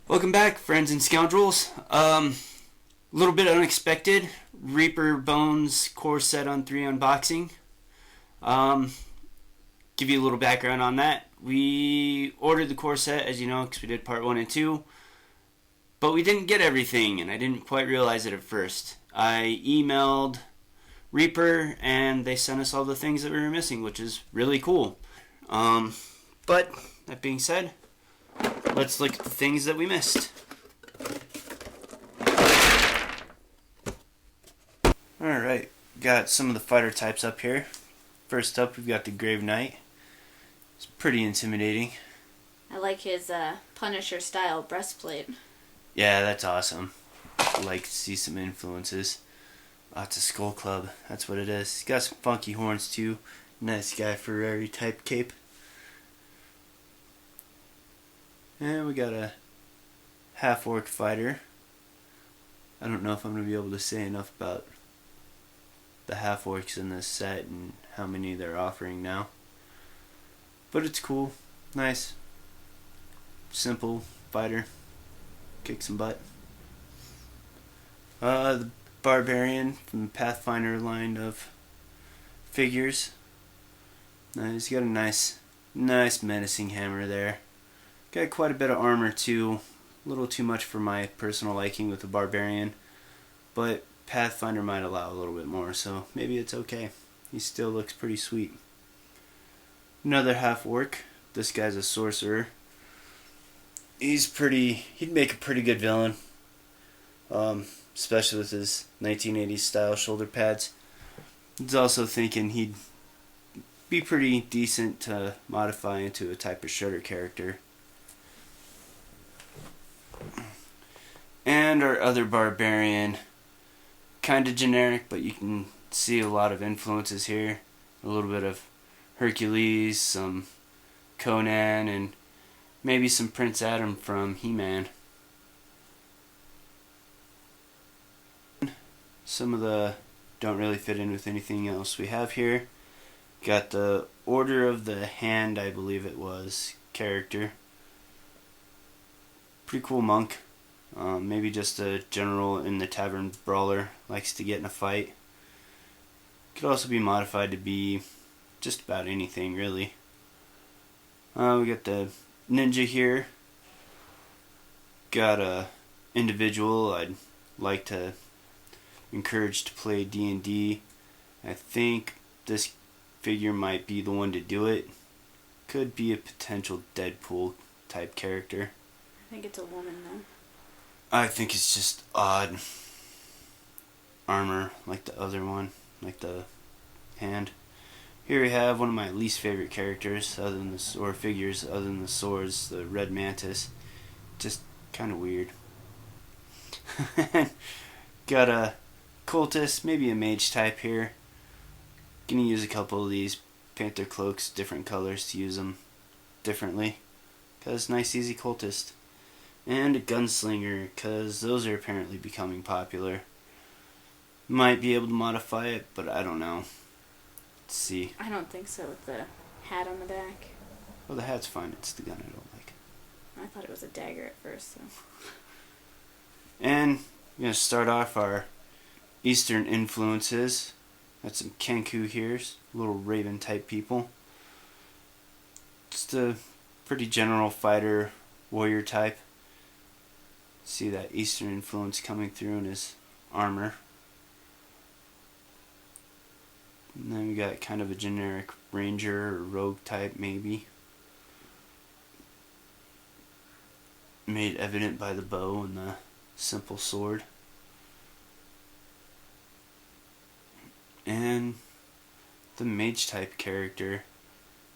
Welcome back, friends and scoundrels. A little bit unexpected. Reaper Bones core set on 3 unboxing. Give you a little background on that. We ordered the core set, as you know, because we did part 1 and 2. But we didn't get everything, and I didn't quite realize it at first. I emailed Reaper, and they sent us all the things that we were missing, which is really cool. But, that being said, let's look at the things that we missed. Alright, got some of the fighter types up here. First up, we've got the Grave Knight. It's pretty intimidating. I like his Punisher style breastplate. Yeah, that's awesome. I'd like to see some influences. Oh, it's a Skull Club. That's what it is. He's got some funky horns too. Nice Guy Ferrari type cape. And we got a half-orc fighter. I don't know if I'm going to be able to say enough about the half-orcs in this set and how many they're offering now. But it's cool. Nice. Simple fighter. Kick some butt. The Barbarian from the Pathfinder line of figures. He's got a nice menacing hammer there. Got quite a bit of armor too. A little too much for my personal liking with the Barbarian. But Pathfinder might allow a little bit more, so maybe it's okay. He still looks pretty sweet. Another half-orc. This guy's a sorcerer. He'd make a pretty good villain. Especially with his 1980s style shoulder pads. I was also thinking he'd be pretty decent to modify into a type of shredder character. And our other Barbarian, kind of generic, but you can see a lot of influences here. A little bit of Hercules, some Conan, and maybe some Prince Adam from He-Man. Some of the don't really fit in with anything else we have here. Got the Order of the Hand, I believe it was, character. Pretty cool monk. Maybe just a general in the tavern brawler, likes to get in a fight. Could also be modified to be just about anything, really. We got the ninja here. Got a individual I'd like to encourage to play D&D. I think this figure might be the one to do it. Could be a potential Deadpool type character. I think it's a woman though. I think it's just odd armor like the other one, like the hand. Here we have one of my least favorite characters, figures other than the swords, the Red Mantis. Just kind of weird. Got a cultist, maybe a mage type here. Gonna use a couple of these, paint their cloaks different colors to use them differently. Cause nice easy cultist. And a gunslinger, cause those are apparently becoming popular. Might be able to modify it, but I don't know. Let's see. I don't think so with the hat on the back. Well, the hat's fine, it's the gun I don't like. I thought it was a dagger at first, so. And we're going to start off our Eastern influences. Got some Kenku here, little raven type people. Just a pretty general fighter, warrior type. See that Eastern influence coming through in his armor. And then we got kind of a generic ranger or rogue type maybe. Made evident by the bow and the simple sword. And the mage type character,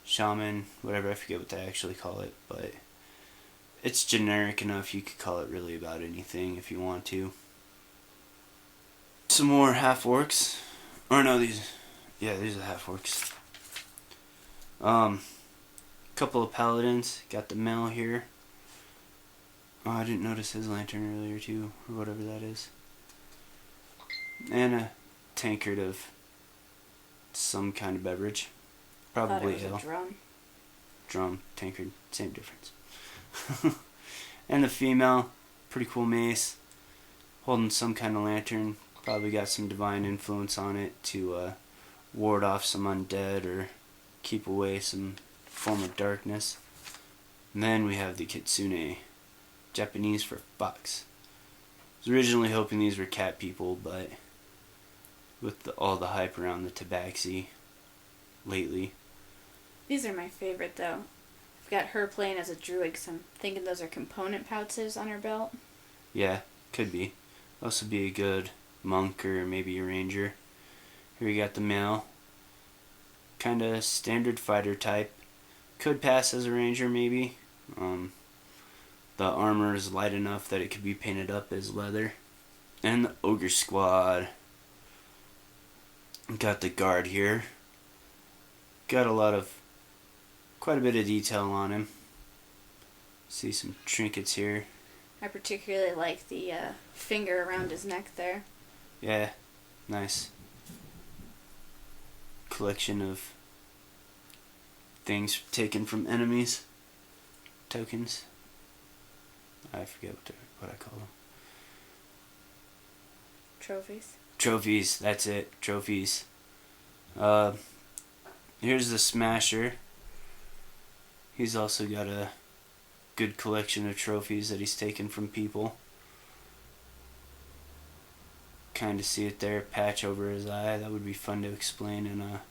shaman, whatever, I forget what they actually call it, but it's generic enough you could call it really about anything if you want to. Some more half-orcs. Or no, these are half-orcs. Couple of paladins. Got the Mel here. Oh, I didn't notice his lantern earlier too, or whatever that is. And a tankard of some kind of beverage. Probably ale. A drum. Drum, tankard, same difference. And the female, pretty cool mace, holding some kind of lantern. Probably got some divine influence on it to ward off some undead or keep away some form of darkness. And then we have the kitsune, Japanese for fox. I was originally hoping these were cat people, but with all the hype around the tabaxi lately. These are my favorite, though. I've got her playing as a druid, because I'm thinking those are component pouches on her belt. Yeah, could be. Also be a good monk or maybe a ranger. Here we got the male. Kinda standard fighter type. Could pass as a ranger maybe. The armor is light enough that it could be painted up as leather. And the ogre squad. Got the guard here. Got quite a bit of detail on him. See some trinkets here. I particularly like the finger around his neck there. Yeah, nice collection of things taken from enemies. Tokens. I forget what I call them. Trophies. Trophies, that's it. Trophies. Here's the Smasher. He's also got a good collection of trophies that he's taken from people. Kind of see it there, patch over his eye. That would be fun to explain in a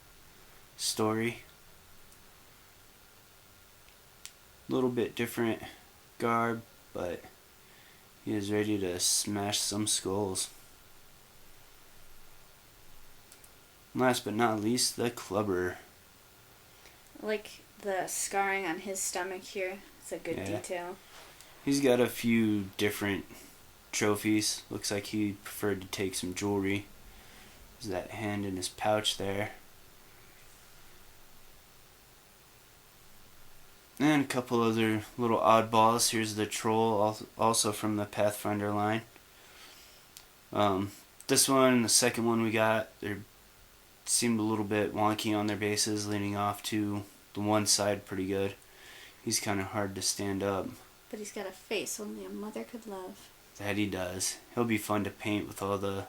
story. A little bit different garb, but he is ready to smash some skulls. Last but not least, the Clubber. I like the scarring on his stomach here. It's a good detail. He's got a few different trophies. Looks like he preferred to take some jewelry. There's that hand in his pouch there. And a couple other little oddballs. Here's the troll, also from the Pathfinder line. This one and the second one we got, they seemed a little bit wonky on their bases, leaning off to the one side pretty good. He's kind of hard to stand up. But he's got a face only a mother could love. That he does. He'll be fun to paint with all the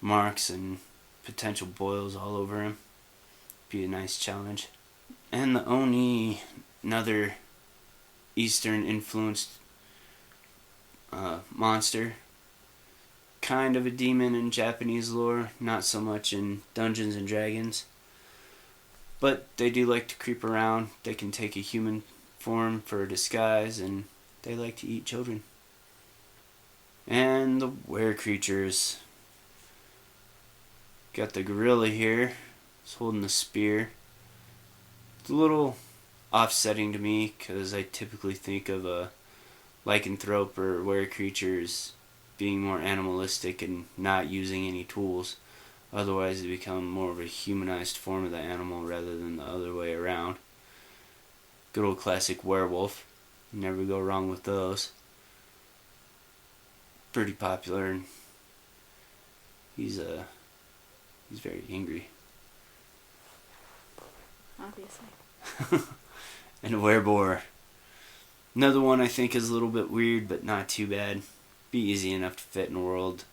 marks and potential boils all over him. Be a nice challenge. And the Oni, another Eastern influenced monster. Kind of a demon in Japanese lore, not so much in Dungeons and Dragons. But they do like to creep around. They can take a human form for a disguise, and they like to eat children. And the were creatures. Got the gorilla here. He's holding the spear. It's a little offsetting to me because I typically think of a lycanthrope or were creatures being more animalistic and not using any tools. Otherwise they become more of a humanized form of the animal rather than the other way around. Good old classic werewolf. Never go wrong with those. Pretty popular, and he's very angry. Obviously. And a wereboar. Another one I think is a little bit weird, but not too bad. Be easy enough to fit in the world.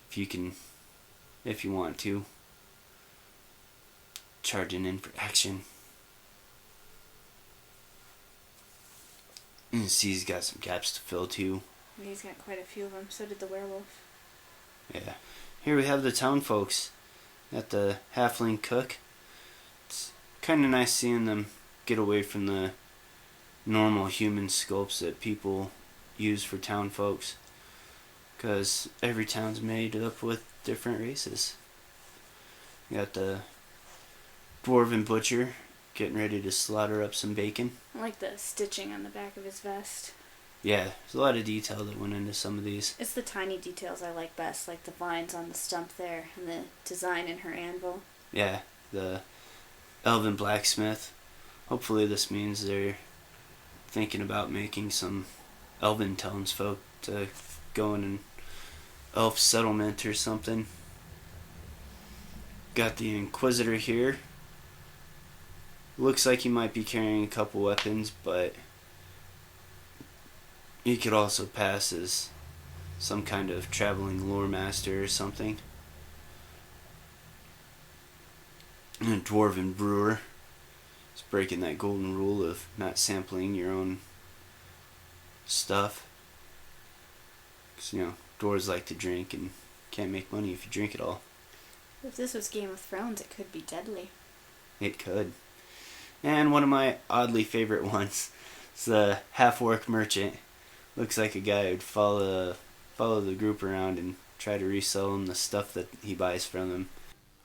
If you want to. Charging in for action. And you see he's got some gaps to fill too. He's got quite a few of them. So did the werewolf. Yeah. Here we have the town folks at the halfling cook. It's kind of nice seeing them get away from the normal human sculpts that people use for town folks. Because every town's made up with different races. You got the dwarven butcher getting ready to slaughter up some bacon. I like the stitching on the back of his vest. Yeah, there's a lot of detail that went into some of these. It's the tiny details I like best, like the vines on the stump there and the design in her anvil. Yeah, the elven blacksmith. Hopefully this means they're thinking about making some elven townsfolk to go in an elf settlement or something. Got the Inquisitor here. Looks like he might be carrying a couple weapons, but He could also pass as some kind of traveling lore master or something. And a dwarven brewer. He's breaking that golden rule of not sampling your own stuff. Because, dwarves like to drink and can't make money if you drink it all. If this was Game of Thrones, it could be deadly. It could. And one of my oddly favorite ones is the half-orc merchant. Looks like a guy who'd follow the group around and try to resell them the stuff that he buys from them.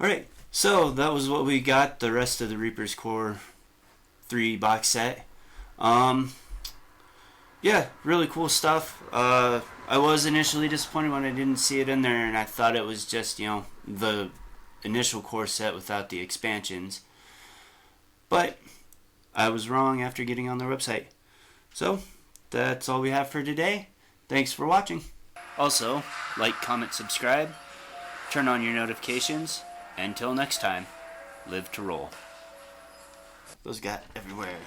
Alright, so that was what we got, the rest of the Reaper's Core 3 box set. Yeah, really cool stuff. I was initially disappointed when I didn't see it in there, and I thought it was just, the initial core set without the expansions. But I was wrong after getting on their website. So, that's all we have for today. Thanks for watching. Also, like, comment, subscribe, turn on your notifications. Until next time, live to roll. Those got everywhere.